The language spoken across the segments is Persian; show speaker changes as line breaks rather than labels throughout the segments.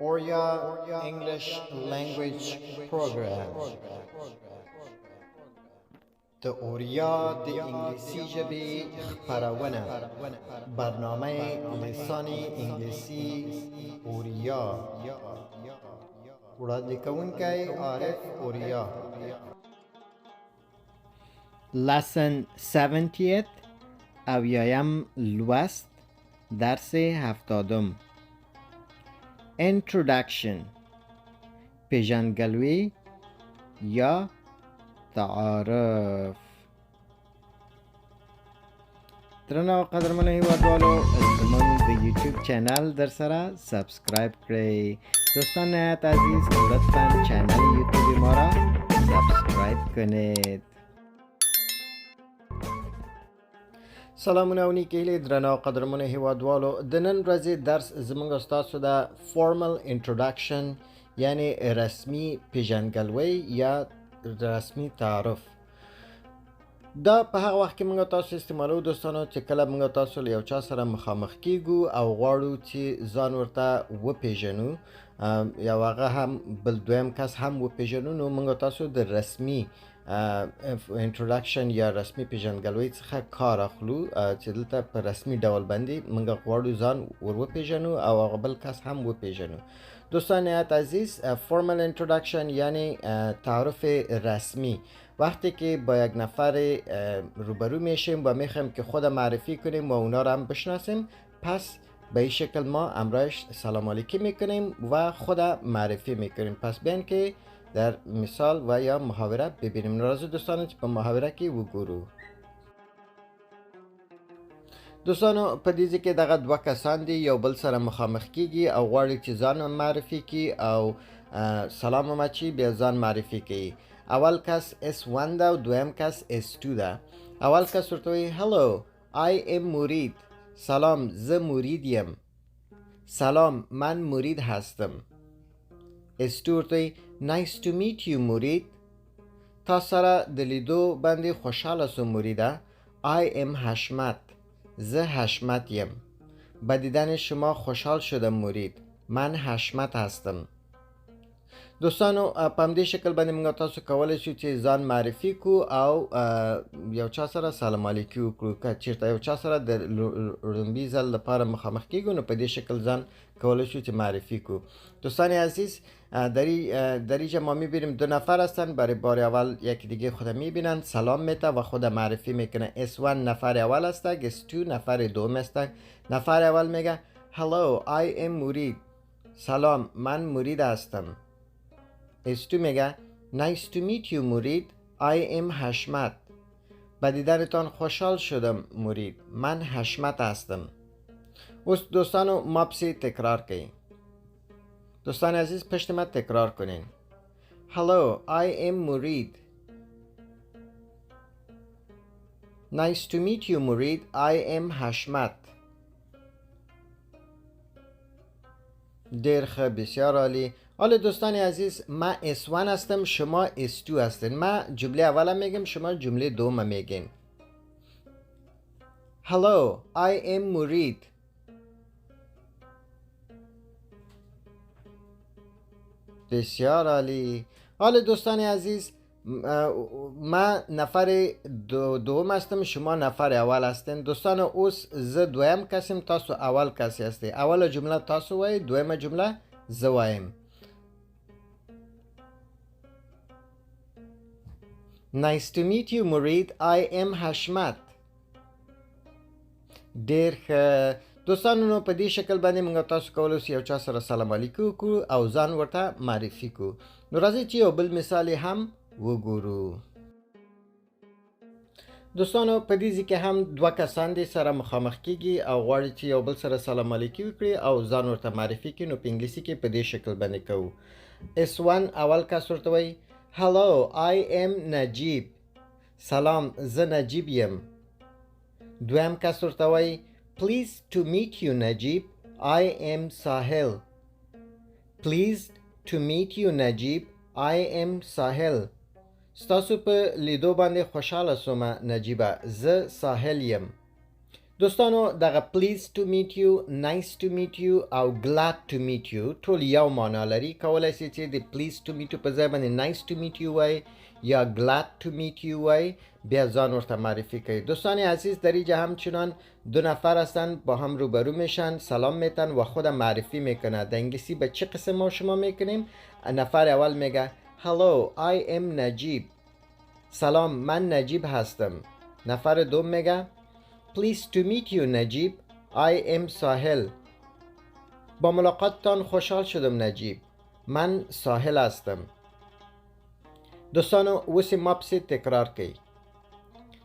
Orya English Language Program. د اوریا د انګلیسي ژبې خپرونه برنامه لسانی انګلیسي اوریا وړاندې کوونکی عارف اوریا. Lesson 70th اویایم لوست درس هفتادم Introduction پيژندګلوي یا تعارف. درنو قدرمنو هیوادوالو زمون د یوټیوب چینل در سره سابسکرایب کړئ. دوستان نهایت عزیز لطفا چینل یوتیوب ما را سابسکرایب کنید. سلامونه او نیکې هیلې درنو قدرمنو هیوادوالو. د نن ورځې درس زموږ ستاسو د فارمل انټروډکشن یعنی رسمي پیژندګلوي یا رسمي تعارف. دا په هغه وخت کې موږ تاسو استعمالو دوستانو چې کله موږ تاسو له یو چا سره مخامخ کیږو او غواړو چې ځان ورته وپیژنو یا هغه هم بل دویم کس هم وپیژنو، نو موږ تاسو د رسمي انټروډکشن یا رسمي پیژندګلوي څخه کار اخلو چې دلته په رسمي ډول باندې موږ غواړو ځان ور وپیژنو او هغه بل کس هم وپیژنو. دوستان نهایت عزیز فارمل انټروډکشن یعنی تعارف رسمی. وقتی که با یک نفر روبرو میشیم و میخوایم که خود معرفی کنیم و اونا را هم بشناسیم، پس به این شکل ما امرایش سلام علیکی میکنیم و خود معرفی میکنیم. پس بیان که در مثال و یا محاوره ببینیم. ناراضی دوستان چې په محاوره کې وګورو. دوستانو په دې کې دغه دوه کسان دي، یو بل سره مخامخ کیږي او غواړي چې ځان معرفي کړي او سلام مچي بیا ځان معرفي کوي. اول کس S1 ده او دویم کس S2 ده. اول کس ورته وایي hello I am مرید. سلام زه مرید یم. سلام من مرید هستم. S2 ورته وایي nice to meet you مرید. تا سره د لیدو باندې خوشحاله سوم مریده. I am حشمت. زه حشمت یم. با دیدن شما خوشحال شدم مرید. من حشمت هستم. دوستانو په همدې شکل باندې موږ تاسو کولی شو چې ځان معرفي کو او یو چا سره سلام علیکي وکړو. که چېرته یو چا سره د لومبي ځل لپاره مخامخ کیږو نو په دې شکل ځان کولی شو چې معرفی کو. دوستان عزیز در اینجا ما میبینیم دو نفر هستن، برای بار اول یکی دیگه خود میبینن، سلام میته و خود معرفی میکنه. S1 نفر اول است، S2 نفر دوم است. نفر اول میگه hello I am مرید. سلام من مرید هستم. S2 میگه nice to meet you مرید. I am حشمت. با دیدنتان خوشحال شدم مرید. من حشمت هستم. اوس دوستانو ما پسی تکرار کنیم. دوستان عزیز پشت ما تکرار کنین. hello I am مرید. nice to meet you مرید. I am حشمت. دیر خوب، بسیار عالی. حالا دوستان عزیز ما S1 هستم، شما S2 هستین. ما جمله اول میگم، شما جمله دوم میگین. hello I am مرید. بسیار عالی. حالا دوستان عزیز ما نفر دوم هستم، شما نفر اول هستین. دوستان اوس زه دویم کسیم، تاسو اول کسی هستی. اول جمله تاسو وای، دویم جمله زه وایم. Nice to meet you مرید. I am حشمت. ډیر ښه. دوستانو نو په دې شکل باندې موږ تاسو کولی شو یو چا سره سلام علیکم وکړو او ځان ورته معرفي کړو. نو راځئ چې یو بل مثال هم وګورو. دوستانو په دې ځای کې هم دوه کسان دي سره مخامخ کیږي او غواړي چې یو بل سره سلام علیکم وکړي او ځان ورته معرفي کړي. نو په انګلیسي کې په دې شکل باندې کوو. S1 اول کس ورته وایي hello I am نجیب. سلام زه نجیب یم. دویم کس ورته وایي pleased to meet you نجیب. I am ساحل. pleased to meet you نجیب. I am ساحل. ستاسو په لیدو باندې خوشحاله سوم نجیبه. زه ساحل یم. دوستانو دغه pleased to meet you, nice to meet you او glad to meet you ټول یو معنا لري. کولای شئ چې د pleased to meet you په ځای باندې nice to meet you وای یا glad to meet you وای، بیا ځان ورته معرفی کنید. دوستان عزیز در اینجا همچنان دو نفر هستند، با هم روبرو میشن، سلام میتن و خود معرفی میکنه. در انگلیسی به چه قسم ما شما میکنیم؟ نفر اول میگه Hello, I am نجیب. سلام، من نجیب هستم. نفر دوم میگه Pleased to meet you نجیب. I am ساحل. با ملاقاتتان خوشحال شدم نجیب. من ساحل هستم. دوستانو وسی ما پسی تکرار کی.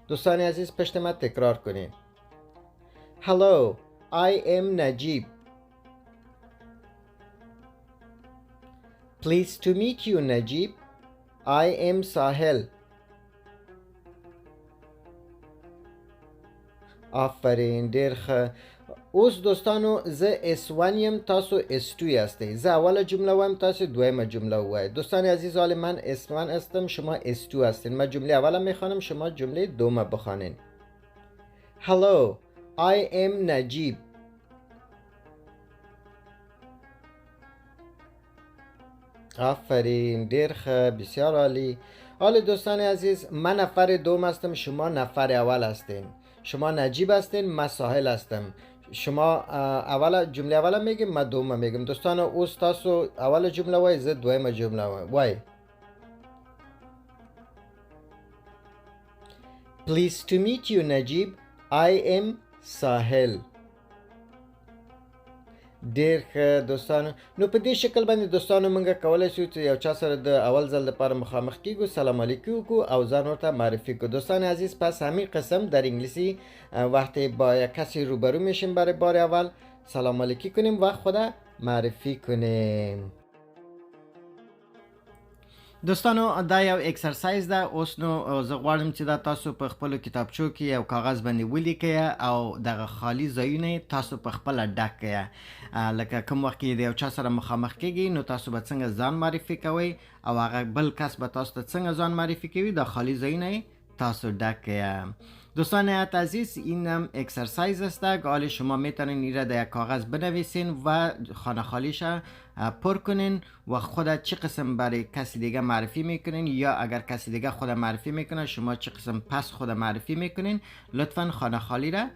دوستان عزیز پشت ما تکرار کنین. Hello, I am نجیب. Pleased to meet you نجیب. I am ساحل. آفرین، ډیر ښه. اوس دوستانو زه S1 یم، تاسو S2 هستی. زه اوله جمله وایم، تاسو دویمه جمله وایید. دوستان عزیز حال من S1 هستم، شما S2 هستین. من جمله اوله میخوانم، شما جمله دومه بخوانین. Hello, I am نجیب. آفرین، ډیر ښه، بسیار عالی. حالا دوستان عزیز من نفر دوم هستم، شما نفر اول هستین. شما نجیب هستین، من ساحل هستم. شما اول جمله اول میگیم، من دوم میگم. دوستان اوس تاسو اول جمله وای، زه دویم جمله وای. Pleased to meet you نجیب. I am ساحل. ډیر ښه دوستانو. نو په دې شکل باندې دوستانو موږ کولای شو چې یو چا سره د اول ځل لپاره مخامخ کیږو، سلام علیکم وکړو او ځان ورته معرفی کړو. دوستان عزیز پس همین قسم در انگلیسی وقتی با یک کسی روبرو میشیم برای بار اول سلام علیکم کنیم و خود معرفی کنیم. دوستانو دا یو اکسرسایز ده. اوس نو زه غواړم چې دا تاسو په خپلو کتابچو کې یو کاغذ باندې ولیکئ او دغه خالی ځایونه تاسو په خپله ډک کړئ. لکه کوم وخت کې د یو چا سره مخامخ کیږئ نو تاسو به څنګه ځان معرفي کوئ او هغه بل کس به تاسو ته څنګه ځان معرفی کوي، دا خالی ځایونه تاسو ډک کړئ. دوستان عزیز این هم اکسرسایز است. حالا شما میتونین این را در یک کاغذ بنویسین و خانه خالیش پر کنین و خود چه قسم برای کسی دیگه معرفی میکنین یا اگر کسی دیگه خود معرفی میکنه شما چه قسم پس خود معرفی میکنین. لطفا خانه خالی را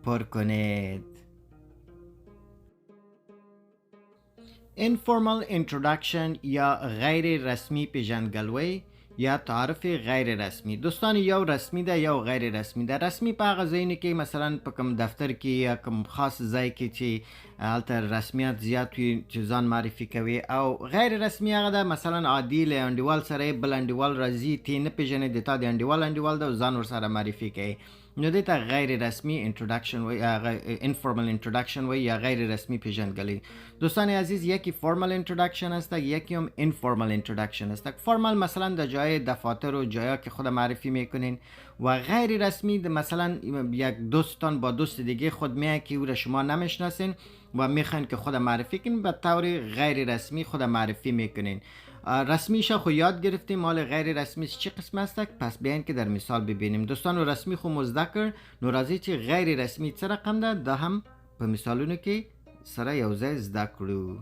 پر کنید. Informal introduction یا غیر رسمی پيژندګلوي یا تعارف غیر رسمی. دوستان یو رسمی ده یا غیر رسمی ده. رسمی په هغه ځایونه کې مثلا په کوم دفتر کې یا کوم خاص ځای کې چې هلته رسمیت زیات وي چې ځان معرفي کوي، او غیر رسمی هغه ده مثلا عادي له انډیوال سره بل انډیوال راځي تی نه پیژنې د تا د انډیوال ده ځان ورسره معرفي کوي، نو دې ته غیر رسمی انټروډکشن وي، انفورمال انټروډکشن وي یا غیر رسمی پیژندګلوي. دوستان عزیز یکی فرمال انټروډکشن است، یکی هم انفورمال انټروډکشن است. فرمال مثلا در جای دفاتر و جایی که خود معرفی میکنین و غیر رسمی مثلا یک دوستان با دوست دیگه خود میاد که او را شما نمیشناسین و میخواین که خود معرفی کنین، به طور غیر رسمی خود معرفی میکنین. رسمیش خو یاد گرفتیم، مال غیر رسمیش چی قسم است؟ پس بیاین که در مثال ببینیم. دوستان رسمی خو مذکر، نو راځي چې غیر رسمی څه رقم ده دا هم په مثالونو کې سره یو ځای زده کړو.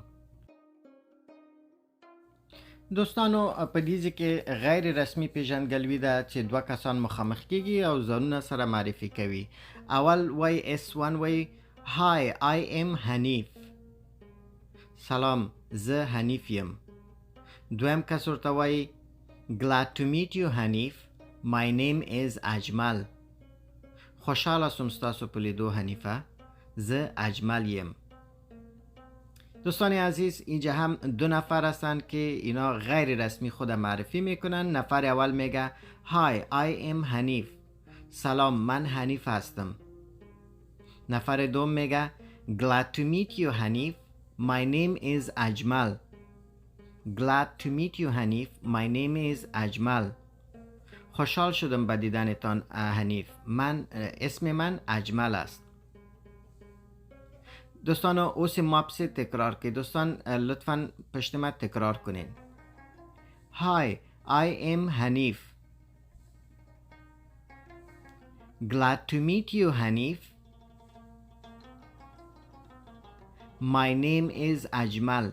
دوستانو په دې کې غیر رسمی پیژندګلوي ده چې دوه کسان مخامخ کیږي او ځانونه سره معرفي کوي. اول وای S1 وای Hi, I am حنیف. سلام، زه حنیف یم. دویم کس ورته وای Glad to meet you حنیف. My name is اجمل. خوشحال هستم ستاسو په لیدو حنیفه. زه اجمل یم. دوستان عزیز اینجا هم دو نفر هستند که اینا غیر رسمی خود معرفی میکنن. نفر اول میگه Hi, I am حنیف. سلام، من حنیف هستم. نفر دوم میگه Glad to meet you حنیف. My name is اجمل. Glad to meet you حنیف. My name is اجمل. خوشحال شدم به دیدنتان حنیف. اسم من اجمل است. دوستان اوس ماپ سے تکرار که. دوستان لطفاً پشت ما تکرار کنین. Hi, I am حنیف. Glad to meet you حنیف. My name is اجمل.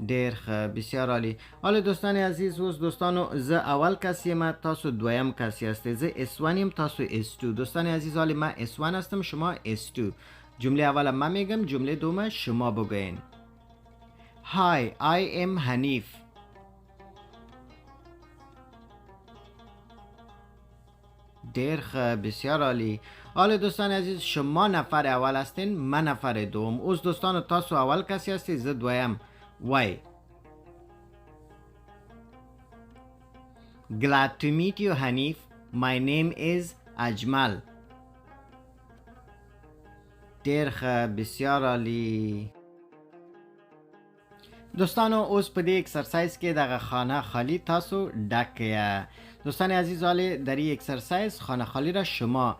ډیر ښه، بسیار عالی. حالا دوستان عزیز، اوس دوستانو زه اول کس یم، تاسو دویم کس هستید. زه S1 یم، تاسو S2. دوستان عزیز، حالا من S1 هستم، شما S2. جمله اول من میگم، جمله دوم شما بگوین. Hi, I am حنیف. ډیر ښه، بسیار عالی. حالا دوستان عزیز، شما نفر اول هستین، من نفر دوم. اوس دوستانو تاسو اول کسی هستید، زه دویم. Why? Glad to meet you, Hanif. My name is اجمل. ډیر ښه، بسیار عالی. دوستانو اوس په دې اکسرسایز کې دغه خانه خالی تاسو ډک کړئ. دوستان عزیز، حالا در این اکسرسایز خانه خالی را شما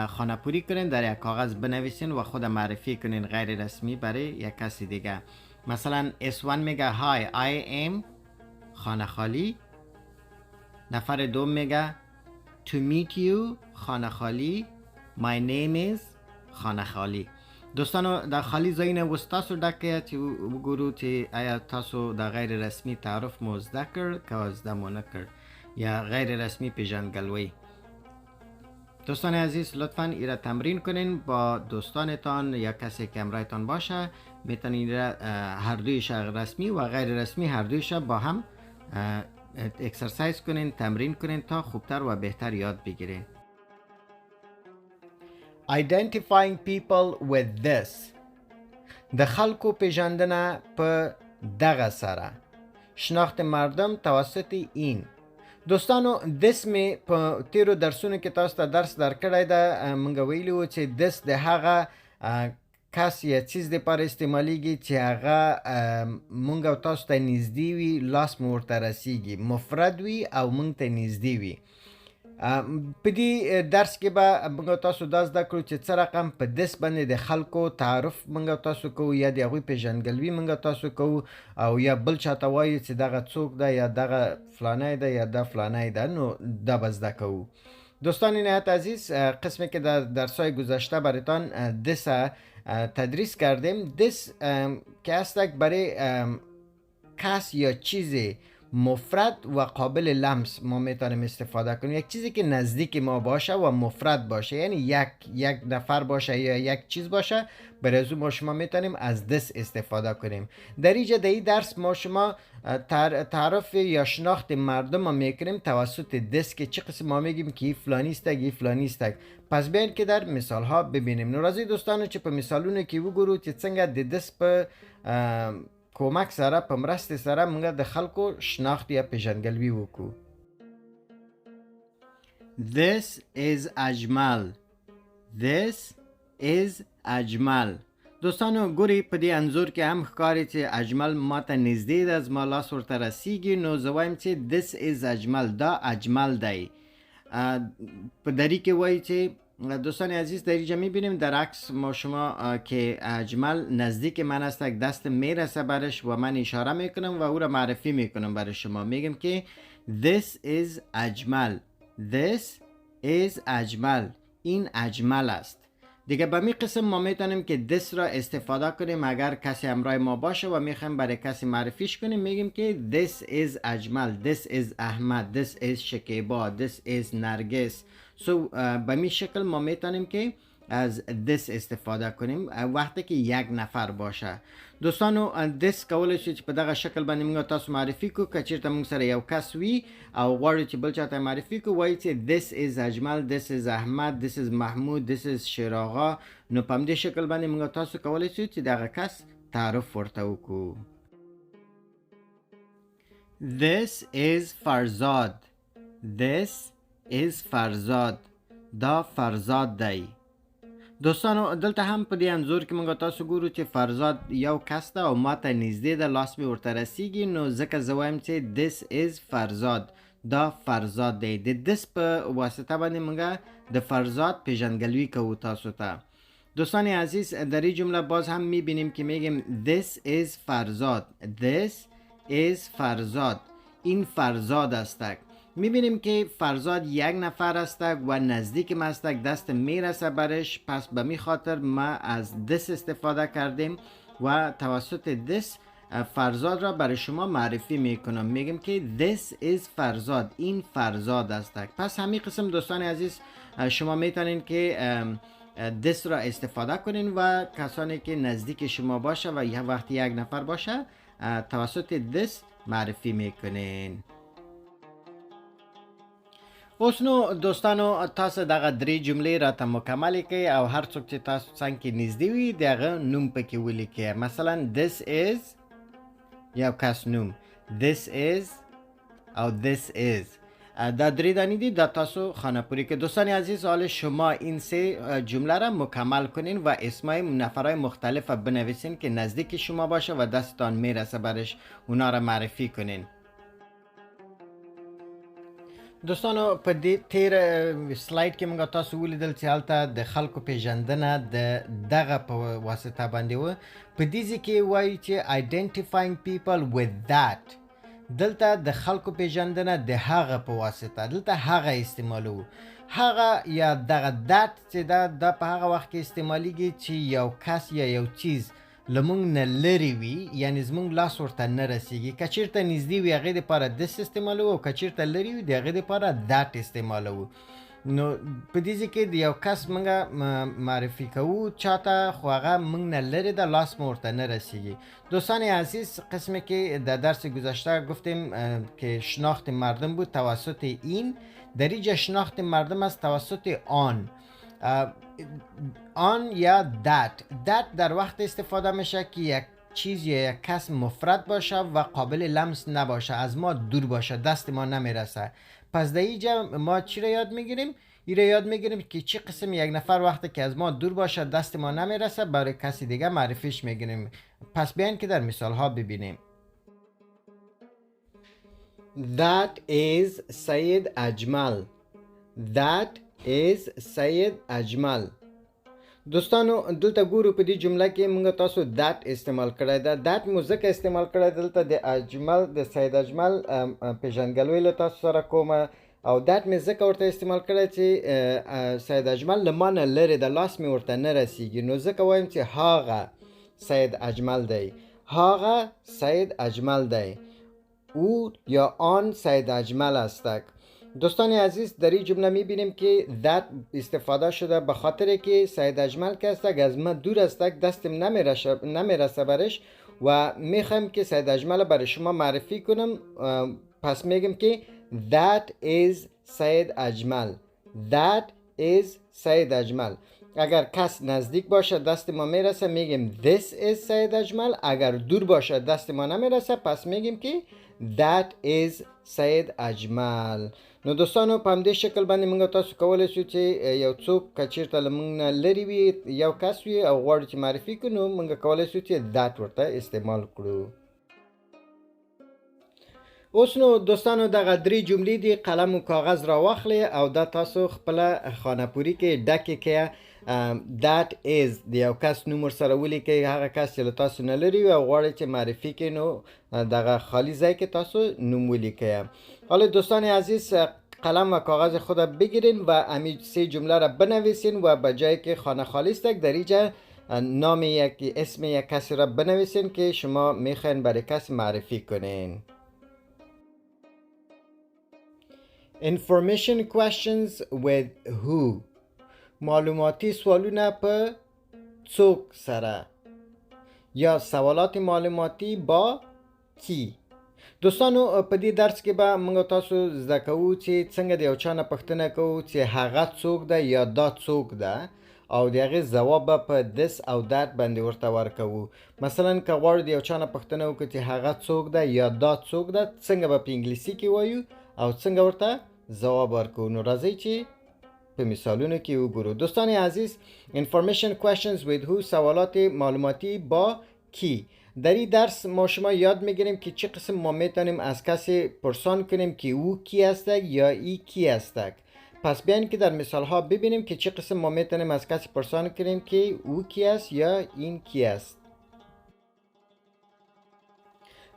خانه پوری کنین، در یک کاغذ بنویسین و خود معرفی کنین غیر رسمی برای یک کسی دیگه. مثلا S1 میگه Hi, I am خانه خالی. نفر دوم میگه To meet you خانه خالی. My name is خانه خالی. دوستانو در خالی زاین وست تاسو ډکه چې وګورو چې آیا تاسو د غیر رسمی تعارف مو زده کړ که زده مو نه کړ یا غیر رسمی پیژندګلوي. دوستان عزیز، لطفاً ایره تمرین کنین با دوستانتان یا کسی که همراهتان باشه. میتونین هر دویش رسمی و غیر رسمی هر دویش با هم اکسرسایز کنین، تمرین کنین تا خوبتر و بهتر یاد بگیرین. Identifying people with this. د خلکو پیژندنه په دغه سره. شناخت مردم توسط این. دوستانو دس می په تیرو درسونو کې تاسو ته درس درکړی ده. موږ ویلي وو چې دس د هغه کس یا چیز دپاره استعمالیږي چې هغه موږ او تاسو ته نږدې وي، لاس مو ورته رسیږي، مفرد وي او موږ ته نږدې وي. په دې درس کې به موږ او تاسو دا زده کړو چې څه رقم په دس باندې د خلکو تعارف موږ او تاسو کوو یا د هغوی پیژندګلوي موږ او تاسو کوو، او یا بل چاته وایو چې دغه څوک ده یا دغه فلانی ده یا دا فلانی ده، نو دا به زده کوو. دوستان نهایت عزیز، قسمی که در درس‌های گذشته برایتان دس تدریس کردیم. دس که هستک برای کس یا چیز مفرد و قابل لمس ما میتونیم استفاده کنیم. یک چیزی که نزدیک ما باشه و مفرد باشه، یعنی یک نفر باشه یا یک چیز باشه، برای از ما شما میتونیم از دس استفاده کنیم. در اینجا در این درس ما شما تعارف یا شناخت مردم ما میکنیم توسط دس که چه قسم ما میگیم که این فلانی استک، این فلانی استک. پس بیاین که در مثال ها ببینیم. نورازی دوستانو چې په مثالونو کې وګورو چې څنګه د دس په کومک سره، په مرستې سره موږ د خلکو شناخت یا پیژندګلوي وکړو. This is اجمل. This is اجمل. دوستانو ګوري په دې انځور کې هم ښکاري چې اجمل ماته نږدې ده، زما لاس ورته رسیږي، نو زه وایم چې this is اجمل، دا اجمل دی. په دری کې وایي چې دوستان عزیز، در اینجا میبینیم در عکس ما شما که اجمل نزدیک من است، دست میرسه برش و من اشاره میکنم و او را معرفی میکنم برای شما. میگم که this is اجمل. This is اجمل. این اجمل است. دیگه به می قسم ما میتونیم که this را استفاده کنیم اگر کسی همراه ما باشه و میخوایم برای کسی معرفیش کنیم. میگیم که this is اجمل، this is احمد، this is شکیبا، this is نرگس. به می شکل ما میتونیم که از this استفاده کنیم وقتی که یک نفر باشه. دوستانو this کولای شي چې په دغه شکل باندې موږ تاسو معرفي کو. که چیرته موږ سره یو کس وي او غواړو چې بل چاته معرفي کو، وایي چې this is اجمل، this is احمد، this is محمود، this is شیراغا. نو په همدې شکل باندې موږ تاسو کولای شو چې دغه کس تعارف ورته وکړو. This is فرزاد. This is فرزاد. دا فرزاد دی. دوستانو دلته هم په دې انځور کې موږ تاسو ګورو چې فرزاد یو کس ده او ماته نږدې ده، لاس مې ورته رسیږي، نو ځکه زه وایم چې this is فرزاد، دا فرزاد دی. د this په واسطه باندې موږ د فرزاد پیژندګلوي کوو تاسو ته. دوستان عزیز، در این جمله باز هم میبینیم که میگیم this is فرزاد. This is فرزاد. این فرزاد است. میبینیم که فرزاد یک نفر استک و نزدیک ما استک، دست میرسه برش، پس به می خاطر ما از this استفاده کردیم و توسط this فرزاد را برای شما معرفی میکنم. میگم که this is فرزاد، این فرزاد استک. پس همین قسم دوستان عزیز شما میتونین که this را استفاده کنین و کسانی که نزدیک شما باشه و یه وقتی یک نفر باشه توسط this معرفی میکنین. اوس نو دوستانو تاسو دغه درې جملې راته مکمل کړئ او هر څوک چې تاسو څنګه کې نږدې وي دغه نوم پکې ولیکئ. مثلا this is یو کس نوم، this is او this is. دا درې دانی دي، دا تاسو خانه پوری که. دوستان عزیز حال شما این سه جمله را مکمل کنین و اسمای نفرای مختلف بنویسین که نزدیک شما باشه و دستتان میرسه برش اونا را معرفی کنین. دوستانو په دې تیر سلاید کې موږ تاسو ولیدل چې هلته د خلکو پیژندنه د دغه په واسطه باندې و. په دې ځای کې وایي چې identifying people with that، دلته د خلکو پیژندنه د هغه په واسطه، دلته هغه استعمالو. هغه یا دغه that چې دا په هغه وخت کې استعمالیږي چې یو کس یا یو چیز لمونږ نه لرې وي، یعنی زمونږ لاس ورته نه رسیږي. که چېرته نږدې وي هغې دپاره this استعمالوو او که چېرته لرې وي د هغې دپاره that استعمالوو. نو په دې ځای کې د یو کس موږ معرفي کوو چاته، خو هغه موږ نه لرې ده، لاس مو ورته نه رسیږي. دوستان عزیز قسمی که در درس گذشته گفتیم که شناخت مردم بود توسط این، در اینجا شناخت مردم است توسط آن. آن یا that در وقت استفاده میشه که یک چیز یا یک کس مفرد باشه و قابل لمس نباشه، از ما دور باشه، دست ما نمیرسه. پس در اینجا ما چی را یاد میگیریم؟ این را یاد میگیریم که چی قسم یک نفر وقتی که از ما دور باشه، دست ما نمیرسه، برای کسی دیگه معرفیش میگیریم. پس بیاین که در مثال ها ببینیم. That is سید اجمل. That is سید اجمل. دوستانو دلته ګورو په دې جمله کې موږ تاسو that استعمال کړی ده. that مو ځکه استعمال کړی دلته د اجمل د سید اجمل پيژندګلوي له تاسو سره کومه، او that مې ځکه ورته استعمال کړی چې سید اجمل له ما نه لرې ده، لاس مې ورته نه رسیږي، نو ځکه وایم چې هاغه سید اجمل دی، هاغه سید اجمل دی، او یا آن سید اجمل استک. دوستان عزیز در این جمله میبینیم که that استفاده شده به خاطر که سید اجمل که استک از من دور استک، دستم نمیرسه برش و میخوایم که سید اجمل برای شما معرفی کنم. پس میگم که that is سید اجمل. that is سید اجمل. اگر کس نزدیک باشه دست ما میرسه میگیم this is سید اجمل، اگر دور باشه دست ما نمیرسه پس میگیم که that is سید اجمل. نو دوستانو په همدې شکل باندې موږ تاسو کولی شو چې یو څوک که چېرته له موږ نه لرې وي، یو کس وي او غواړو چې معرفي کړو، نو موږ کولی شو چې that ورته استعمال کړو. اوس نو دوستانو دغه درې جملې دي، قلم و کاغذ را واخلئ او دا تاسو خپله خانهپوري کې ډکې کړئ. that is د یو کس نوم ورسره ولیکئ، هغه کس چې له تاسو نه لرې وي او غواړئ چې معرفي کړئ، نو دغه خالی ځای کې تاسو نوم ولیکئ. حالا دوستان عزیز قلم و کاغذ خود بگیرین و همین سه جمله را بنویسین و به جایی که خانه خالی است در اینجا نام اسم یک کسی را بنویسین که شما میخواین برای کسی معرفی کنین. Information questions with who. معلوماتی سوالونه په څوک سره یا سوالات معلوماتی با کی. دوستانو په دې درس کې به موږ تاسو زده کوو چې څنګه د یو چا نه پوښتنه کوو چې هغه څوک ده یا دا څوک ده، او د هغې ځواب به په this او that باندې ورته ورکوو. مثلا که غواړو د یو چا نه پوښتنه وکړو چې هغه څوک ده یا دا څوک ده، څنګه به په انګلیسي کې وایو او څنګه ورته ځواب ورکوو. نو راځئ چې په مثالونو کې وګورو. دوستان عزیز information questions with who، سوالات معلوماتی با کی. در این درس ما شما یاد میگیریم که چه قسم ما میتونیم از کسی پرسان کنیم که او کی هستک یا ای کی هستک. پس بیاین که در مثال ها ببینیم که چه قسم ما میتونیم از کسی پرسان کنیم که او کی است یا این کی است.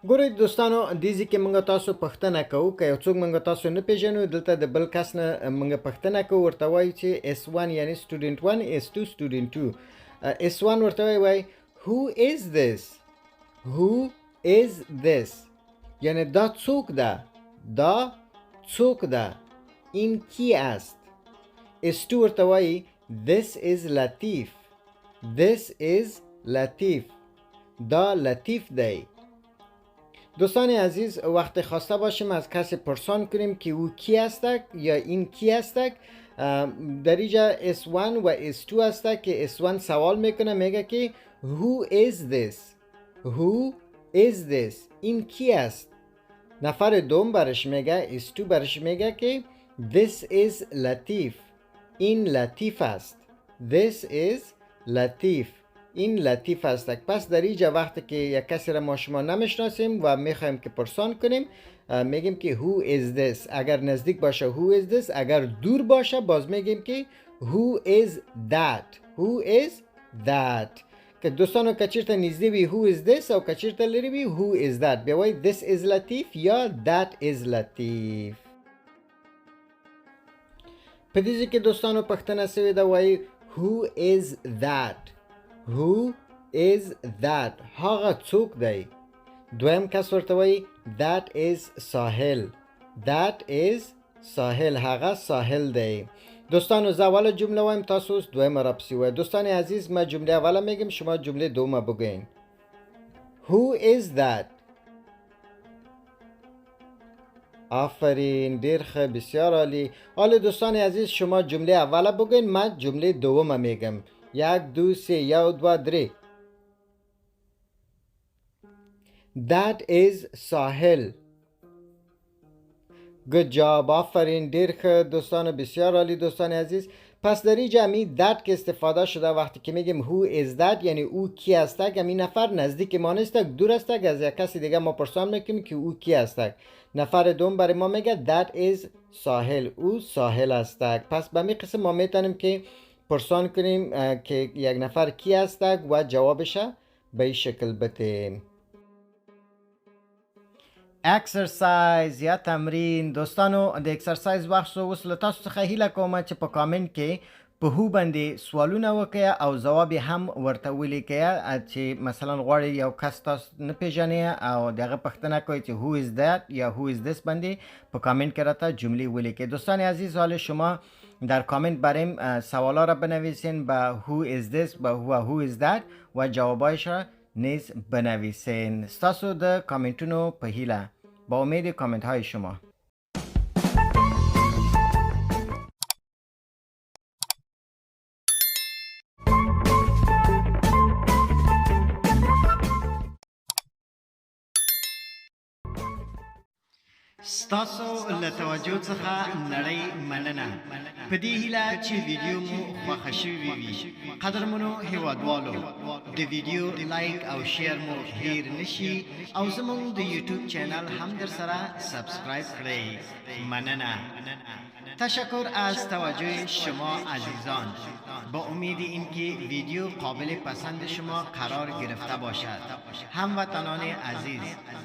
ګورئ دوستانو دیزی کې موږ تاسو پوښتنه کوو که یو څوک موږ تاسو نه پیژنو دلته د بل کس نه موږ پوښتنه کوو ورته وایو چې S1 یعنی student 1 S2 student 2 S1 ورته وایي who is this who is this یعنی دا څوک ده دا څوک ده این کی است S2 ورته وایي this is لطیف this is لطیف دا لطیف دی دوستان عزیز وقتی خواسته باشیم از کسی پرسان کنیم که او کی هستک یا این کی هستک در اینجا S1 و S2 هستک که S1 سوال میکنه میگه که who is this who is this این کی است نفر دوم برش میگه S2 برش میگه که this is لطیف این لطیف است this is لطیف این لطیف است پس در اینجا وقتی که یک کسی را ما شما نمیشناسیم و میخوایم که پرسان کنیم میگیم که who is this اگر نزدیک باشه who is this اگر دور باشه باز میگیم که who is that who is that که دوستانو کچیرتا نزدی وی who is this او کچیرتا لری وی who is that بیوی this is لطیف یا that is لطیف پدیزی که دوستانو پختنه سوی دا وی who is that who is that هاغه څوک دی دویم کس ورته وایي that is ساحل that is ساحل هاغه ساحل دی دوستانو زه اوله جمله وایم تاسو اوس دویمه راپسې وایئ دوستان عزیز ما جمله اوله میگم شما جمله دومه بگوین who is that آفرین دیر خه بسیار عالی حالا دوستان عزیز شما جمله اوله بگوین من جمله دومه میگم یک دو سه یو دو دری That is ساحل Good job آفرین دیر خه دوستان بسیار عالی دوستان عزیز پس در اینجا همی that که استفاده شده وقتی که میگیم who is that یعنی او کی هستک همی نفر نزدیک ما نیستک دور هستک از یک کسی دیگه ما پرسان میکنیم که او کی هستک نفر دوم برای ما میگه that is ساحل او ساحل هستک پس به می قسم ما میتونیم که پرسان کنیم که یک نفر کی هستک و جوابش به این شکل بتیم اکسرسایز یا تمرین دوستانو د اکسرسایز وخت سو اوس له تاسو څخه هیله کوم چې په کامنټ کې په هو باندې سوالونه وکړئ او ځواب هم ورته ولیکئ چې مثلا غواړئ یو کس تاسو نه پیژنئ او دغه پوښتنه کوئ چې who is that یا who is this باندې په کامنت کې راته جملې ولیکئ دوستان عزیز حالا شما در کامنت برایم سوالا را بنویسین با who is this با who is that و جوابایش را نیز بنویسین ستاسو د کامنتونو په هیله با امید کامنت های شما ستاسو له توجه څخه نړۍ مننه په دې هیله چې ویډیو مو خوښه شوې وي قدرمنو هیوادوالو د ویډیو لایک او شیر مو هیر نشي او زموږ د یوټیوب چینل هم در سره سابسکرایب کړئ مننه تشکر از توجه شما عزیزان با امید اینکه ویدیو قابل پسند شما قرار گرفته باشد هموطنان عزیز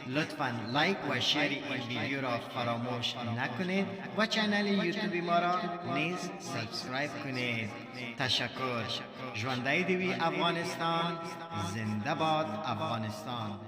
لطفاً لایک و شیر این ویدیو را فراموش نکنید و چینل یوتیوب ما را نیز سابسکرایب کنید تشکر ژوندی دی وی افغانستان زنده باد افغانستان